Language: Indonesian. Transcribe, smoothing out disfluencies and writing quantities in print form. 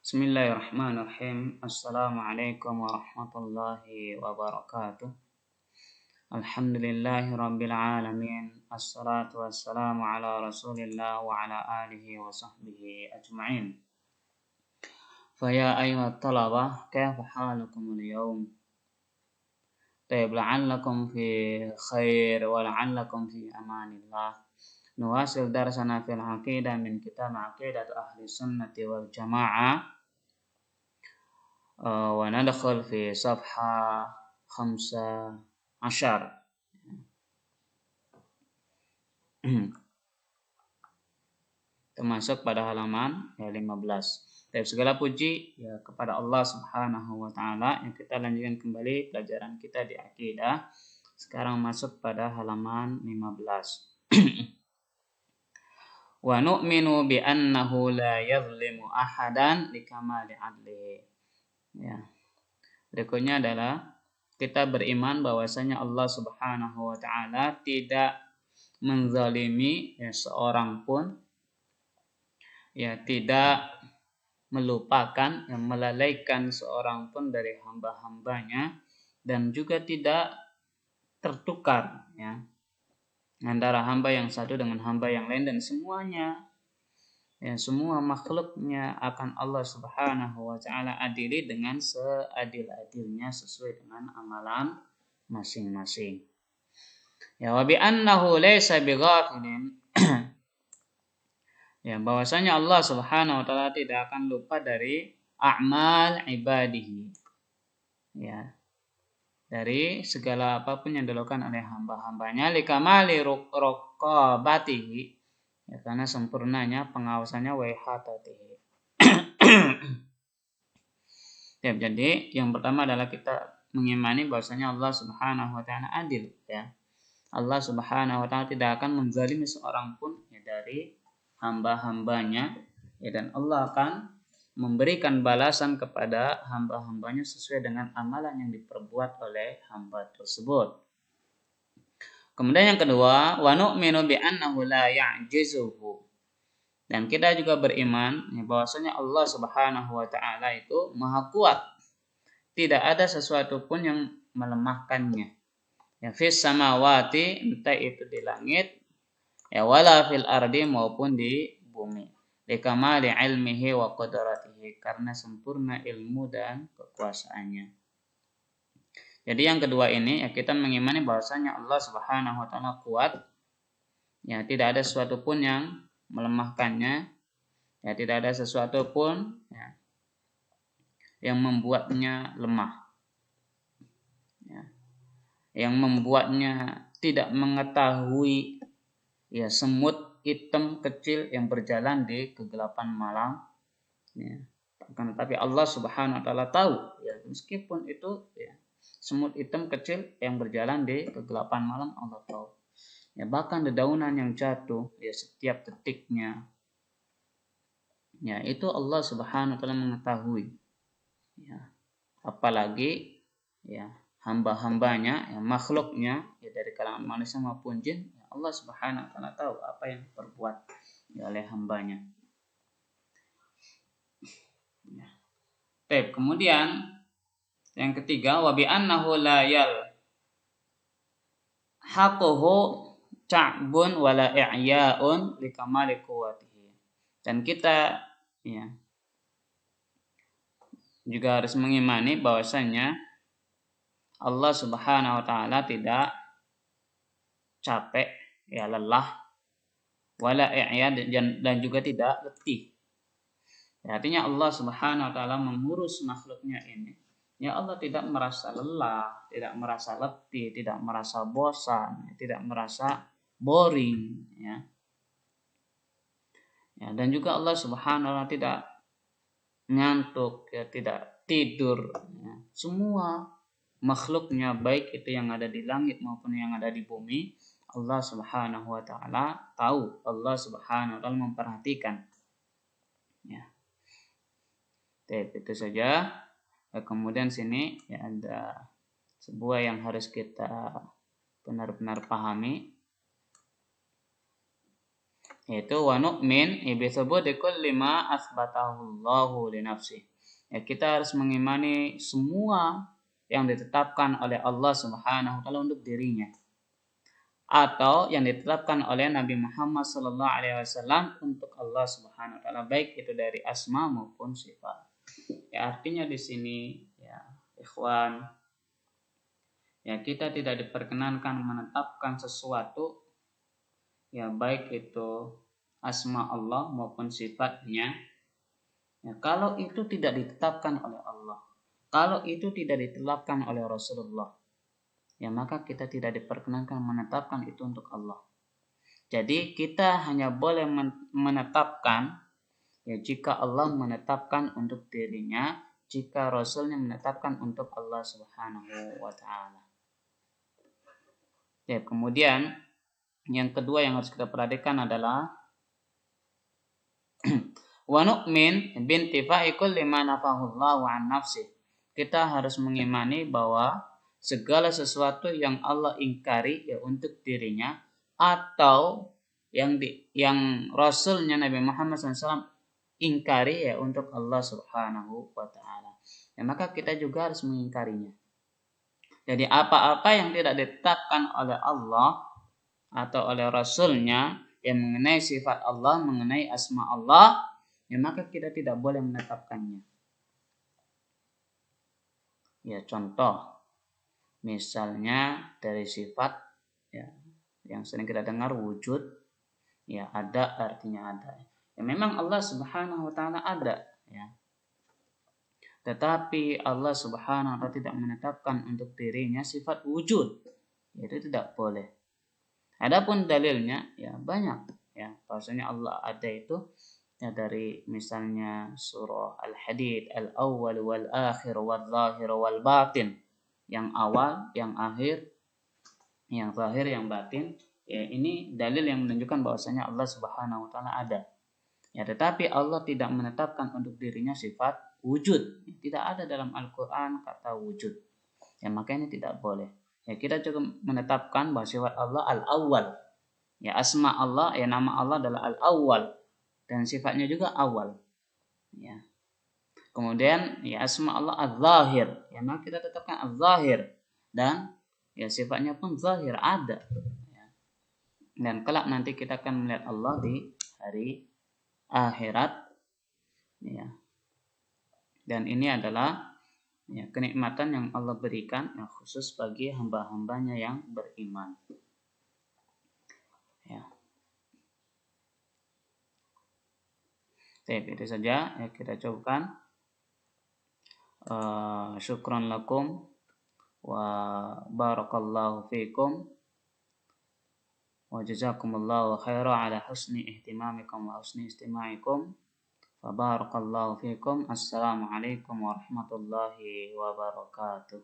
Bismillahirrahmanirrahim. Assalamualaikum warahmatullahi wabarakatuh. Alhamdulillahi rabbil alamin. Assalatu wassalamu ala rasulillah wa ala alihi wa sahbihi ajma'in. Faya ayyuhat talabah, kaifa halukumul yawm? Tayyib, la'allakum fi khair wa la'allakum fi amanillah. Nuwasil darsana fil aqidah min kitab aqidat ahli sunnati wal jamaah. Wa nadkhul fi safha 15. Termasuk pada halaman 15. Dan segala puji ya kepada Allah Subhanahu wa taala. Yang kita lanjutkan kembali pelajaran kita di akidah. Sekarang masuk pada halaman 15. Wa nu'minu bi annahu la yadhlimu ahadan likamali adlihi. Ya. Berikutnya adalah kita beriman bahwasanya Allah Subhanahu wa taala tidak menzalimi ya seorang pun, ya tidak melupakan, yang melalaikan seorang pun dari hamba-hambanya, dan juga tidak tertukar ya antara hamba yang satu dengan hamba yang lain, dan semuanya ya semua makhluknya akan Allah Subhanahu wa taala adili dengan seadil-adilnya sesuai dengan amalan masing-masing. Ya wa bi annahu laysa bighafilin. Ya bahwasanya Allah Subhanahu wa taala tidak akan lupa dari a'mal ibadihi. Ya. Dari segala apapun yang dilakukan oleh hamba-hambanya likamali raqabatihi, ya karena sempurnanya pengawasannya wa ihatatihi. Ya, jadi yang pertama adalah kita mengimani bahwasanya Allah Subhanahu wa taala adil ya. Allah Subhanahu wa taala tidak akan menzalimi seorang pun ya dari hamba-hambanya ya, dan Allah akan memberikan balasan kepada hamba-hambanya sesuai dengan amalan yang diperbuat oleh hamba tersebut. Kemudian yang kedua, wa nu'minu bi annahu la ya'jizuhu. Dan kita juga beriman ya, bahwasanya Allah Subhanahu wa taala itu maha kuat. Tidak ada sesuatu pun yang melemahkannya. Ya fis samawati, entah itu di langit, ya wala fil ardi maupun di bumi. Likamali ilmihi wa qudratihi, karena sempurna ilmu dan kekuasaannya. Jadi yang kedua ini ya kita mengimani bahwasanya Allah Subhanahu wa taala kuat. Ya tidak ada sesuatu pun yang melemahkannya. Ya tidak ada sesuatu pun ya yang membuatnya lemah. Ya. Yang membuatnya tidak mengetahui ya semut hitam kecil yang berjalan di kegelapan malam ya. Tapi Allah Subhanahu wa taala tahu ya, meskipun itu ya semut hitam kecil yang berjalan di kegelapan malam, Allah tahu ya, bahkan dedaunan yang jatuh ya setiap detiknya ya itu Allah Subhanahu wa taala mengetahui ya, apalagi ya hamba-hambanya ya makhluknya ya dari kalangan manusia maupun jin, Allah Subhanahu wa taala tahu apa yang diperbuat oleh hambanya. Ya. Baik, kemudian yang ketiga, wa bi annahu la yal haquhu ta'bun wala i'ya'un likamali quwwatihi. Dan kita ya juga harus mengimani bahwasanya Allah Subhanahu wa taala tidak capek ya lelah, wala i'ya, dan juga tidak letih. Ya, artinya Allah Subhanahu wa taala mengurus makhluknya ini. Ya Allah tidak merasa lelah, tidak merasa letih, tidak merasa bosan, tidak merasa boring ya. Ya, dan juga Allah Subhanahu wa taala tidak ngantuk ya, tidak tidur ya. Semua makhluknya baik itu yang ada di langit maupun yang ada di bumi, Allah Subhanahu wa taala tahu, Allah Subhanahu wa taala memperhatikan. Ya. Itu saja. Kemudian sini ya ada sebuah yang harus kita benar-benar pahami. yaitu wa nu'min bi thubuti kulli ma atsbatahu Allahu li nafsi. Ya, kita harus mengimani semua yang ditetapkan oleh Allah Subhanahu wa taala untuk dirinya atau yang ditetapkan oleh Nabi Muhammad sallallahu alaihi wasallam untuk Allah Subhanahu wa taala, baik itu dari asma maupun sifat. Ya, artinya di sini ya ikhwan, ya kita tidak diperkenankan menetapkan sesuatu ya baik itu asma Allah maupun sifatnya ya, kalau itu tidak ditetapkan oleh Allah, kalau itu tidak ditetapkan oleh Rasulullah, ya maka kita tidak diperkenankan menetapkan itu untuk Allah. Jadi kita hanya boleh menetapkan ya jika Allah menetapkan untuk dirinya, jika Rasulnya menetapkan untuk Allah Subhanahu wa taala. Ya, kemudian yang kedua yang harus kita perhatikan adalah wa nu'min bintifa'i kulli ma nafahu Allahu an nafsi. Kita harus mengimani bahwa segala sesuatu yang Allah ingkari ya untuk dirinya atau yang Rasulnya Nabi Muhammad SAW ingkari ya untuk Allah Subhanahu wa taala. Ya, maka kita juga harus mengingkarinya. Jadi apa-apa yang tidak ditetapkan oleh Allah atau oleh Rasulnya yang mengenai sifat Allah, mengenai asma Allah, ya maka kita tidak boleh menetapkannya. Ya contoh, misalnya dari sifat ya yang sering kita dengar wujud, ya ada artinya ada. Ya memang Allah Subhanahu wa taala ada ya. Tetapi Allah Subhanahu wa taala tidak menetapkan untuk dirinya sifat wujud. Itu tidak boleh. Adapun dalilnya ya banyak ya. Bahwasanya Allah ada itu ya dari misalnya surah Al-Hadid, al-awwal wal akhir wal zahir wal batin. Yang awal, yang akhir, yang zahir, yang batin. Ya, ini dalil yang menunjukkan bahwasanya Allah Subhanahu wa taala ada. Ya, tetapi Allah tidak menetapkan untuk dirinya sifat wujud. Tidak ada dalam Al-Qur'an kata wujud. Ya, makanya tidak boleh. Ya, kita cukup menetapkan bahwa sifat Allah al-awwal. Ya, asma Allah, ya nama Allah adalah al-awwal dan sifatnya juga awal. Ya. Kemudian ya asma Allah al-zahir. Ya, maka kita tetapkan al-zahir dan ya sifatnya pun zahir ada. Ya. Dan kelak nanti kita akan melihat Allah di hari akhirat ya. Dan ini adalah ya, kenikmatan yang Allah berikan yang khusus bagi hamba-hambanya yang beriman ya. Baik, itu saja ya kita cukupkan. Syukran lakum wa barakallahu fikum wa jazakumullahu khairan ala husni ihtimamikum wa husni istima'ikum. Barakallahu fikum. Assalamualaikum warahmatullahi wabarakatuh.